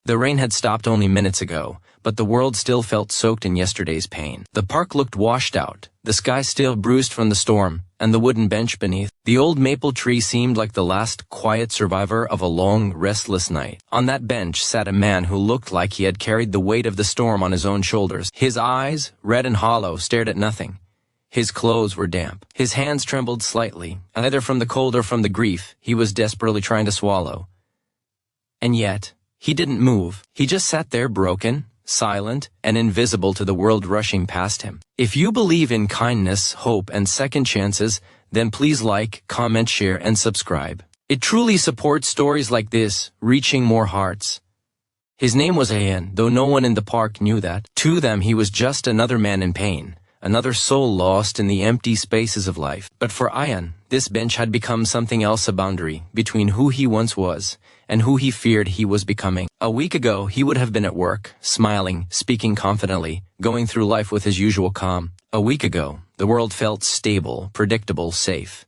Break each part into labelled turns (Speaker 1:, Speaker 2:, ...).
Speaker 1: The rain had stopped only minutes ago, but the world still felt soaked in yesterday's pain. The park looked washed out, the sky still bruised from the storm, and the wooden bench beneath. The old maple tree seemed like the last quiet survivor of a long, restless night. On that bench sat a man who looked like he had carried the weight of the storm on his own shoulders. His eyes, red and hollow, stared at nothing. His clothes were damp. His hands trembled slightly, either from the cold or from the grief he was desperately trying to swallow. And yet, he didn't move. He just sat there broken, silent, and invisible to the world rushing past him. If you believe in kindness, hope, and second chances, then please like, comment, share, and subscribe. It truly supports stories like this, reaching more hearts. His name was Ayan, though no one in the park knew that. To them he was just another man in pain, another soul lost in the empty spaces of life. But for Ayan, this bench had become something else, a boundary between who he once was and who he feared he was becoming. A week ago, he would have been at work, smiling, speaking confidently, going through life with his usual calm. A week ago, the world felt stable, predictable, safe,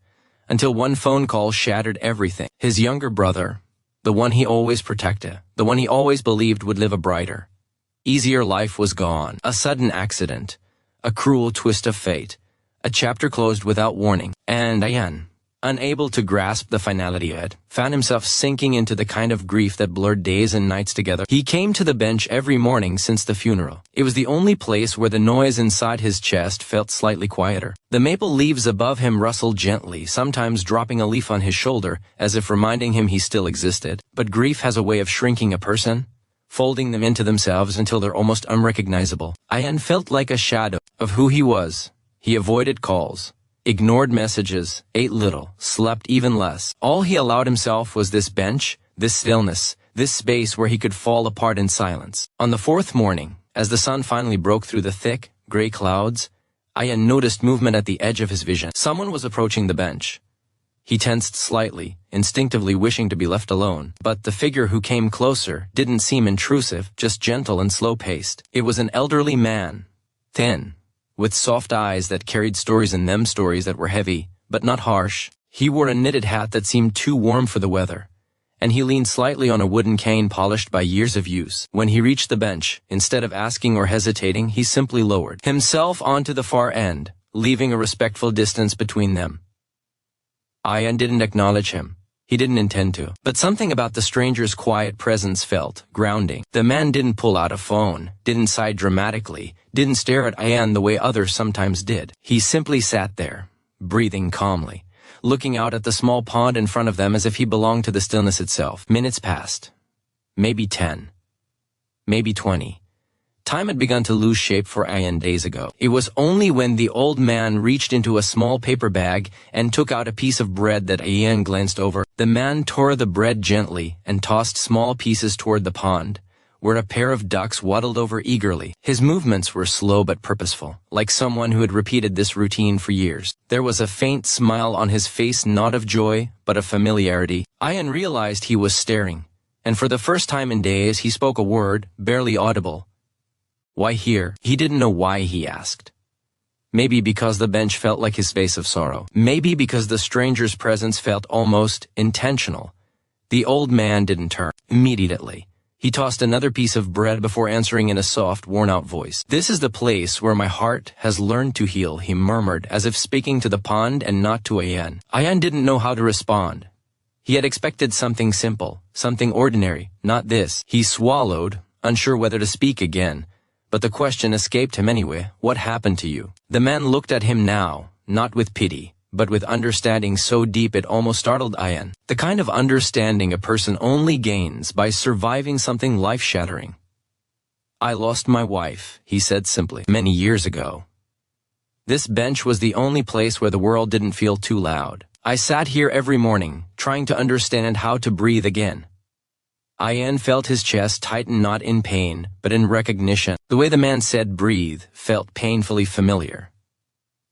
Speaker 1: until one phone call shattered everything. His younger brother, the one he always protected, the one he always believed would live a brighter, easier life, was gone. A sudden accident, a cruel twist of fate, a chapter closed without warning. And Ayan, unable to grasp the finality of it, found himself sinking into the kind of grief that blurred days and nights together. He came to the bench every morning since the funeral. It was the only place where the noise inside his chest felt slightly quieter. The maple leaves above him rustled gently, sometimes dropping a leaf on his shoulder, as if reminding him he still existed. But grief has a way of shrinking a person, folding them into themselves until they're almost unrecognizable. Ayan felt like a shadow of who he was. He avoided calls, ignored messages, ate little, slept even less. All he allowed himself was this bench, this stillness, this space where he could fall apart in silence. On the fourth morning, as the sun finally broke through the thick, gray clouds, Ayan noticed movement at the edge of his vision. Someone was approaching the bench. He tensed slightly, instinctively wishing to be left alone. But the figure who came closer didn't seem intrusive, just gentle and slow-paced. It was an elderly man, thin, with soft eyes that carried stories in them, stories that were heavy, but not harsh. He wore a knitted hat that seemed too warm for the weather, and he leaned slightly on a wooden cane polished by years of use. When he reached the bench, instead of asking or hesitating, he simply lowered himself onto the far end, leaving a respectful distance between them. Ayan didn't acknowledge him. He didn't intend to. But something about the stranger's quiet presence felt grounding. The man didn't pull out a phone, didn't sigh dramatically, didn't stare at Ayan the way others sometimes did. He simply sat there, breathing calmly, looking out at the small pond in front of them as if he belonged to the stillness itself. Minutes passed. Maybe 10. Maybe 20. Time had begun to lose shape for Ayan days ago. It was only when the old man reached into a small paper bag and took out a piece of bread that Ayan glanced over. The man tore the bread gently and tossed small pieces toward the pond, where a pair of ducks waddled over eagerly. His movements were slow but purposeful, like someone who had repeated this routine for years. There was a faint smile on his face, not of joy, but of familiarity. Ayan realized he was staring, and for the first time in days he spoke a word, barely audible. Why here? He didn't know why he asked. Maybe because the bench felt like his face of sorrow. Maybe because the stranger's presence felt almost intentional. The old man didn't turn. Immediately, he tossed another piece of bread before answering in a soft, worn-out voice. "This is the place where my heart has learned to heal," he murmured, as if speaking to the pond and not to Ayan. Ayan didn't know how to respond. He had expected something simple, something ordinary, not this. He swallowed, unsure whether to speak again. But the question escaped him anyway. "What happened to you?" The man looked at him now, not with pity, but with understanding so deep it almost startled Ayan. The kind of understanding a person only gains by surviving something life-shattering. "I lost my wife," he said simply, "many years ago. This bench was the only place where the world didn't feel too loud. I sat here every morning, trying to understand how to breathe again." Ayan felt his chest tighten, not in pain, but in recognition. The way the man said breathe felt painfully familiar.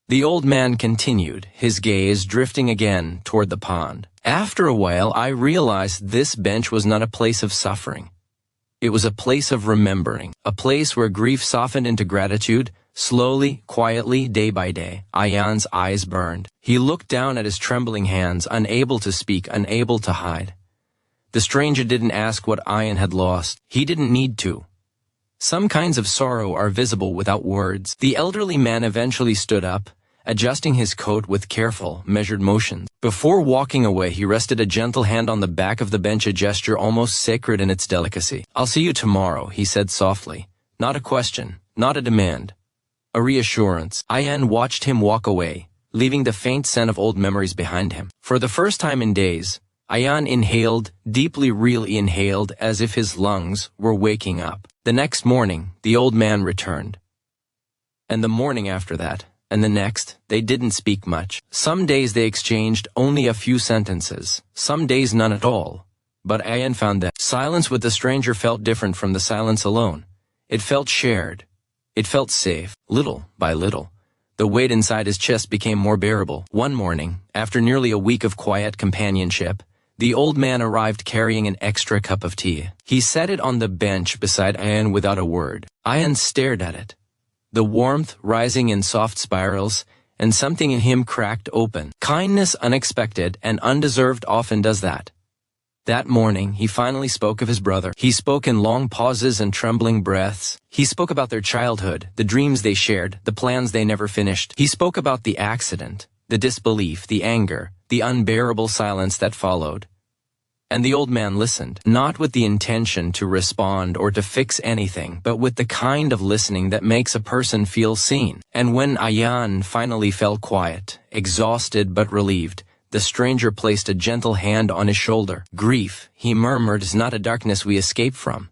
Speaker 1: The old man continued, his gaze drifting again toward the pond. "After a while, I realized this bench was not a place of suffering. It was a place of remembering, a place where grief softened into gratitude, slowly, quietly, day by day." Ayan's eyes burned. He looked down at his trembling hands, unable to speak, unable to hide. The stranger didn't ask what Ayan had lost. He didn't need to. Some kinds of sorrow are visible without words. The elderly man eventually stood up, adjusting his coat with careful, measured motions. Before walking away, he rested a gentle hand on the back of the bench, a gesture almost sacred in its delicacy. "I'll see you tomorrow," he said softly. Not a question, not a demand. A reassurance. Ayan watched him walk away, leaving the faint scent of old memories behind him. For the first time in days, Ayan inhaled, deeply, really inhaled, as if his lungs were waking up. The next morning, the old man returned. And the morning after that, and the next, they didn't speak much. Some days they exchanged only a few sentences, some days none at all. But Ayan found that silence with the stranger felt different from the silence alone. It felt shared. It felt safe. Little by little, the weight inside his chest became more bearable. One morning, after nearly a week of quiet companionship, the old man arrived carrying an extra cup of tea. He set it on the bench beside Ayan without a word. Ayan stared at it, the warmth rising in soft spirals, and something in him cracked open. Kindness, unexpected and undeserved, often does that. That morning, he finally spoke of his brother. He spoke in long pauses and trembling breaths. He spoke about their childhood, the dreams they shared, the plans they never finished. He spoke about the accident, the disbelief, the anger, the unbearable silence that followed. And the old man listened, not with the intention to respond or to fix anything, but with the kind of listening that makes a person feel seen. And when Ayan finally fell quiet, exhausted but relieved, the stranger placed a gentle hand on his shoulder. "Grief," he murmured, "is not a darkness we escape from.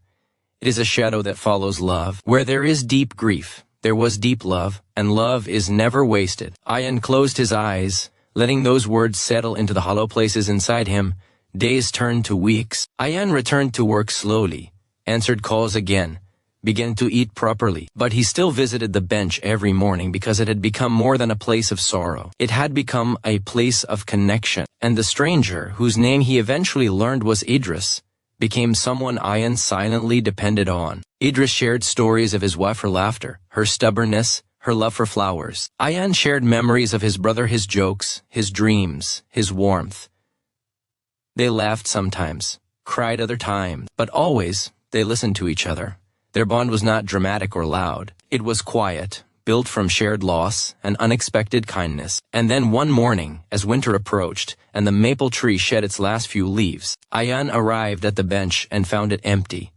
Speaker 1: It is a shadow that follows love. Where there is deep grief, there was deep love, and love is never wasted." Ayan closed his eyes, letting those words settle into the hollow places inside him. Days turned to weeks. Ayan returned to work slowly, answered calls again, began to eat properly. But he still visited the bench every morning because it had become more than a place of sorrow. It had become a place of connection. And the stranger, whose name he eventually learned was Idris, became someone Ayan silently depended on. Idris shared stories of his wife, her laughter, her stubbornness, her love for flowers. Ayan shared memories of his brother, his jokes, his dreams, his warmth. They laughed sometimes, cried other times, but always they listened to each other. Their bond was not dramatic or loud. It was quiet, built from shared loss and unexpected kindness. And then one morning, as winter approached and the maple tree shed its last few leaves, Ayan arrived at the bench and found it empty.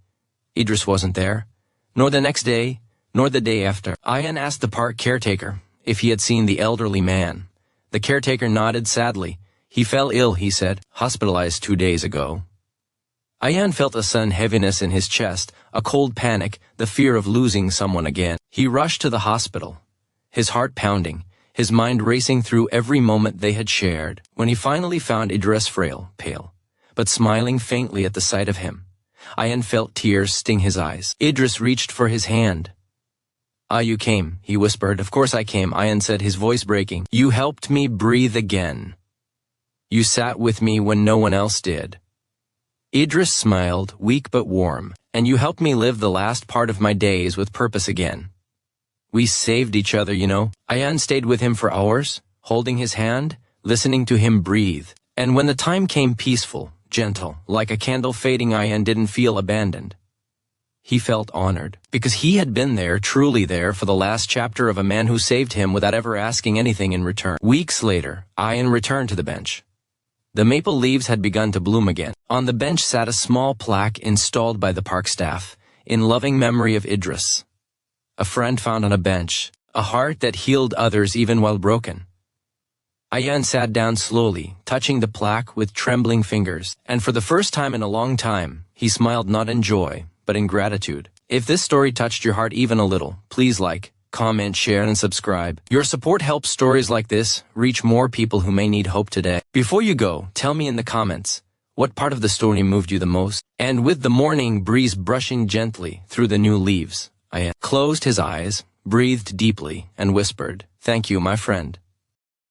Speaker 1: Idris wasn't there, nor the next day, nor the day after. Ayan asked the park caretaker if he had seen the elderly man. The caretaker nodded sadly. "He fell ill," he said, "hospitalized 2 days ago." Ayan felt a sudden heaviness in his chest, a cold panic, the fear of losing someone again. He rushed to the hospital, his heart pounding, his mind racing through every moment they had shared. When he finally found Idris, frail, pale, but smiling faintly at the sight of him, Ayan felt tears sting his eyes. Idris reached for his hand. "Ah, you came," he whispered. "Of course I came," Ayan said, his voice breaking. "You helped me breathe again. You sat with me when no one else did." Idris smiled, weak but warm. "And you helped me live the last part of my days with purpose again. We saved each other, you know." Ayan stayed with him for hours, holding his hand, listening to him breathe. And when the time came, peaceful, gentle, like a candle fading, Ayan didn't feel abandoned. He felt honored, because he had been there, truly there, for the last chapter of a man who saved him without ever asking anything in return. Weeks later, Ayan returned to the bench. The maple leaves had begun to bloom again. On the bench sat a small plaque installed by the park staff, in loving memory of Idris. A friend found on a bench, a heart that healed others even while broken. Ayan sat down slowly, touching the plaque with trembling fingers, and for the first time in a long time, he smiled not in joy, but in gratitude. If this story touched your heart even a little, please like, comment, share, and subscribe. Your support helps stories like this reach more people who may need hope today. Before you go, tell me in the comments, what part of the story moved you the most? And with the morning breeze brushing gently through the new leaves, Ayan closed his eyes, breathed deeply, and whispered, "Thank you, my friend."